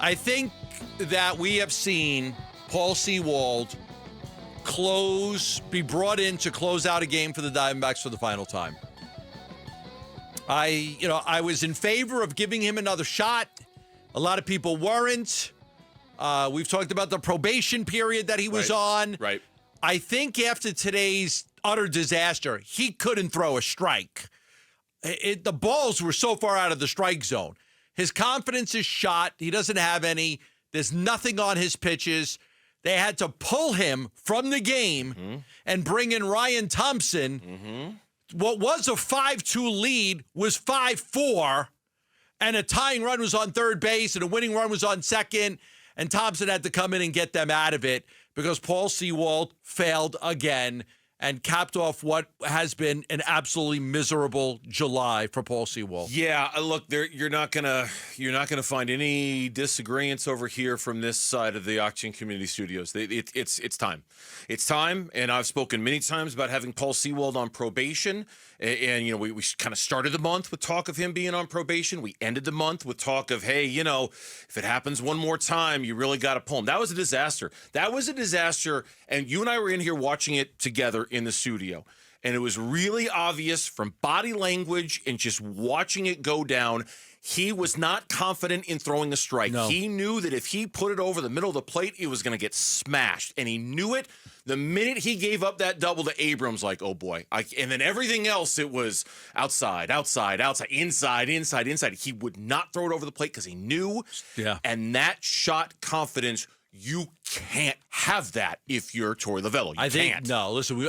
I think that we have seen Paul Sewald be brought in to close out a game for the Diamondbacks for the final time. I was in favor of giving him another shot. A lot of people weren't. We've talked about the probation period that he was on. Right. I think after today's utter disaster, he couldn't throw a strike. The balls were so far out of the strike zone. His confidence is shot. He doesn't have any. There's nothing on his pitches. They had to pull him from the game and bring in Ryan Thompson. What was a 5-2 lead was 5-4, and a tying run was on third base, and a winning run was on second, and Thompson had to come in and get them out of it because Paul Sewald failed again and capped off what has been an absolutely miserable July for Paul Sewald. Yeah, look, you're not gonna find any disagreements over here from this side of the Auction Community Studios. It's time. It's time, and I've spoken many times about having Paul Sewald on probation. And we kind of started the month with talk of him being on probation. We ended the month with talk of, hey, if it happens one more time, you really got to pull him. That was a disaster. And you and I were in here watching it together in the studio. And it was really obvious from body language and just watching it go down, he was not confident in throwing a strike. No. He knew that if he put it over the middle of the plate, it was going to get smashed. And he knew it the minute he gave up that double to Abrams, like, oh boy. And then everything else, it was outside, inside. He would not throw it over the plate because he knew. Yeah. And that shot confidence, you can't have that if you're Torey Lovullo. You can't. No, listen,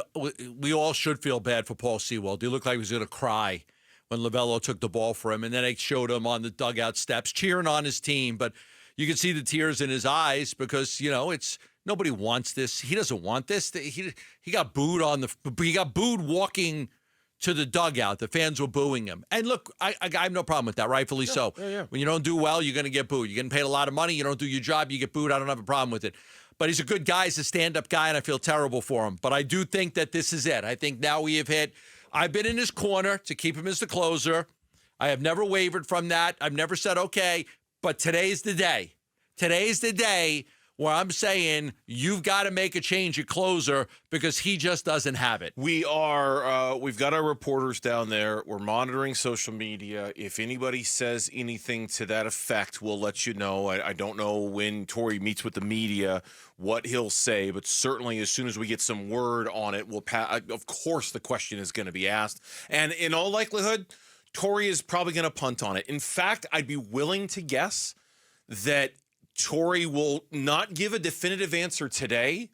we all should feel bad for Paul Sewald. He looked like he was going to cry when Lovullo took the ball for him, and then they showed him on the dugout steps cheering on his team. But you could see the tears in his eyes because, it's nobody wants this. He doesn't want this. He got booed he got booed walking to the dugout. The fans were booing him. And look, I have no problem with that, rightfully so. Yeah. When you don't do well, you're going to get booed. You're getting paid a lot of money. You don't do your job, you get booed. I don't have a problem with it. But he's a good guy. He's a stand-up guy, and I feel terrible for him. But I do think that this is it. I think now we have hit. I've been in his corner to keep him as the closer. I have never wavered from that. I've never said, okay, but today's the day. Today's the day where I'm saying you've got to make a change at closer because he just doesn't have it. We've got our reporters down there. We're monitoring social media. If anybody says anything to that effect, we'll let you know. I don't know when Torey meets with the media what he'll say, but certainly as soon as we get some word on it, of course the question is going to be asked. And in all likelihood, Torey is probably going to punt on it. In fact, I'd be willing to guess that Torey will not give a definitive answer today,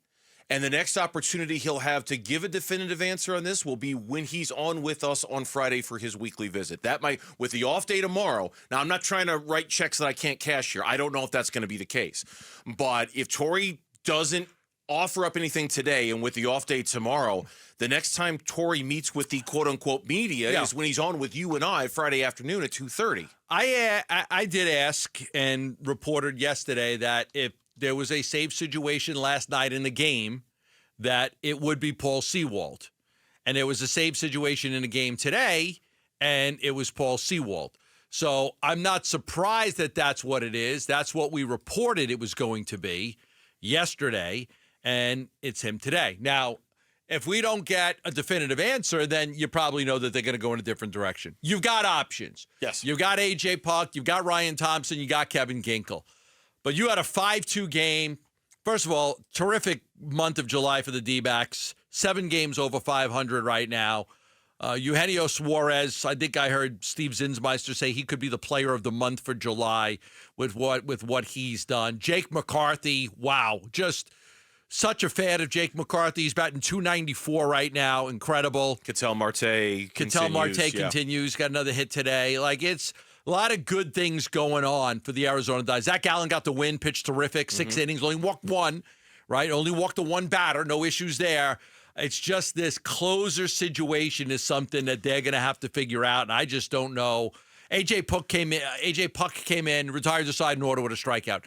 and the next opportunity he'll have to give a definitive answer on this will be when he's on with us on Friday for his weekly visit. That might, with the off day tomorrow. Now, I'm not trying to write checks that I can't cash here. I don't know if that's going to be the case. But if Torey doesn't offer up anything today and with the off day tomorrow, the next time Torey meets with the quote-unquote media is when he's on with you and I Friday afternoon at 2:30. I did ask and reported yesterday that if there was a save situation last night in the game, that it would be Paul Sewald. And there was a save situation in the game today, and it was Paul Sewald. So I'm not surprised that that's what it is. That's what we reported it was going to be yesterday, and it's him today. Now, if we don't get a definitive answer, then you probably know that they're going to go in a different direction. You've got options. Yes. You've got A.J. Puck. You've got Ryan Thompson. You got Kevin Ginkel. But you had a 5-2 game. First of all, terrific month of July for the D-backs. 7 games over 500 right now. Eugenio Suarez, I think I heard Steve Zinsmeister say he could be the player of the month for July with what he's done. Jake McCarthy, wow, just such a fan of Jake McCarthy. He's batting .294 right now. Incredible. Ketel Marte continues. Got another hit today. Like, it's a lot of good things going on for the Arizona Diamondbacks. Zach Gallen got the win, pitched terrific. 6 innings, only walked one, right? Only walked the one batter. No issues there. It's just this closer situation is something that they're going to have to figure out, and I just don't know. AJ Puck came in, retired the side in order with a strikeout.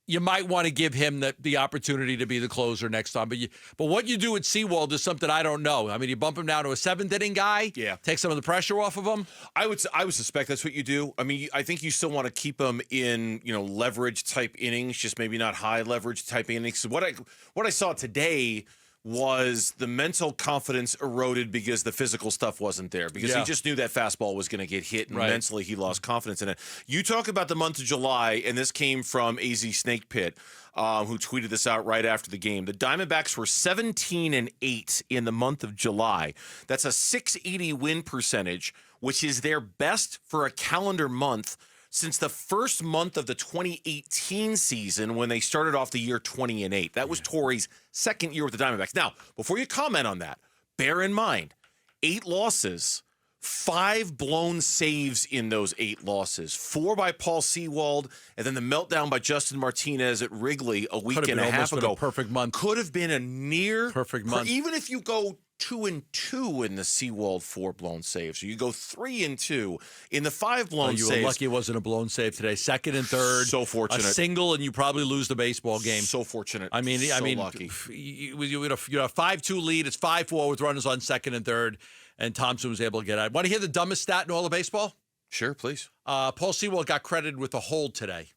you might want to give him the opportunity to be the closer next time. But what you do at Seawald is something I don't know. I mean, you bump him down to a seventh inning guy. Yeah. Take some of the pressure off of him. I would suspect that's what you do. I mean, I think you still want to keep him in, leverage type innings, just maybe not high leverage type innings. So what I saw today was the mental confidence eroded because the physical stuff wasn't there, because he just knew that fastball was going to get hit, and mentally he lost confidence in it. You talk about the month of July, and this came from AZ Snake Pit, who tweeted this out right after the game. The Diamondbacks were 17-8 in the month of July. That's a .680 win percentage, which is their best for a calendar month since the first month of the 2018 season, when they started off the year 20-8. That was Torrey's second year with the Diamondbacks. Now, before you comment on that, bear in mind, 8 losses, 5 blown saves in those 8 losses, 4 by Paul Sewald, and then the meltdown by Justin Martinez at Wrigley a week and a half ago. A perfect month. Could have been a near perfect month. Even if you go 2-2 in the Seawald 4 blown saves, so you go 3-2 in the 5 blown saves. You were lucky it wasn't a blown save today. Second and third, so fortunate. A single, and you probably lose the baseball game. So fortunate. I mean, lucky. You had a 5-2 lead. It's 5-4 with runners on second and third, and Thompson was able to get out. Want to hear the dumbest stat in all of baseball? Sure, please. Paul Sewald got credited with a hold today.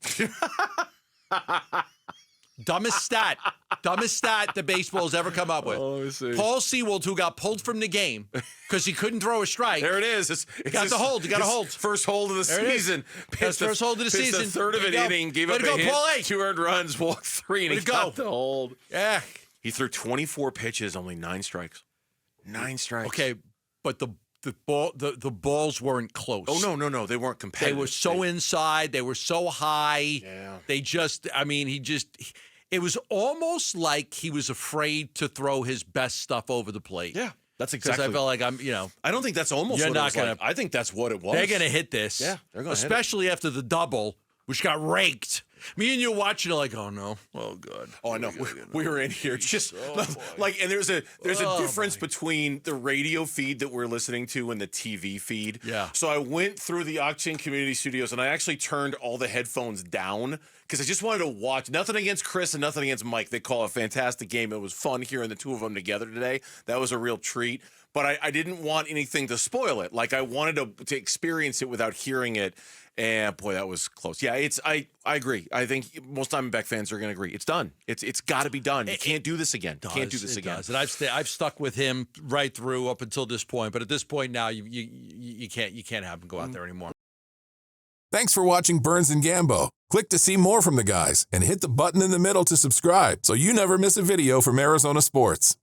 Dumbest stat that baseball's ever come up with. Oh, let me see. Paul Sewald, who got pulled from the game because he couldn't throw a strike. There it is. He got the hold. He got a hold. First hold of the season. That's first hold of the season. The third of an inning. Gave up a hit. 2 earned runs. Walked 3, and he got the hold. Yeah. He threw 24 pitches, only 9 strikes. 9 strikes. Okay, but the balls weren't close. Oh, no. They weren't competitive. They were so inside. They were so high. Yeah. It was almost like he was afraid to throw his best stuff over the plate. Yeah, that's exactly. Because I felt like I don't think that's almost you're what not it was gonna, like. I think that's what it was. They're going to hit this. Yeah, they're going to especially after the double, which got raked. Me and you watching it like, oh, no. Oh, good. Oh, I know. We were in here just and there's a difference between the radio feed that we're listening to and the TV feed. Yeah. So I went through the Octane Community Studios, and I actually turned all the headphones down because I just wanted to watch. Nothing against Chris and nothing against Mike. They call a fantastic game. It was fun hearing the two of them together today. That was a real treat. But I didn't want anything to spoil it. Like, I wanted to experience it without hearing it. And boy, that was close. Yeah, I agree. I think most Diamondback fans are going to agree. It's done. It's got to be done. You can't do this again. You can't do this again. Does. And I've stuck with him right through up until this point. But at this point now, you can't have him go out there anymore. Thanks for watching Burns and Gambo. Click to see more from the guys and hit the button in the middle to subscribe so you never miss a video from Arizona sports.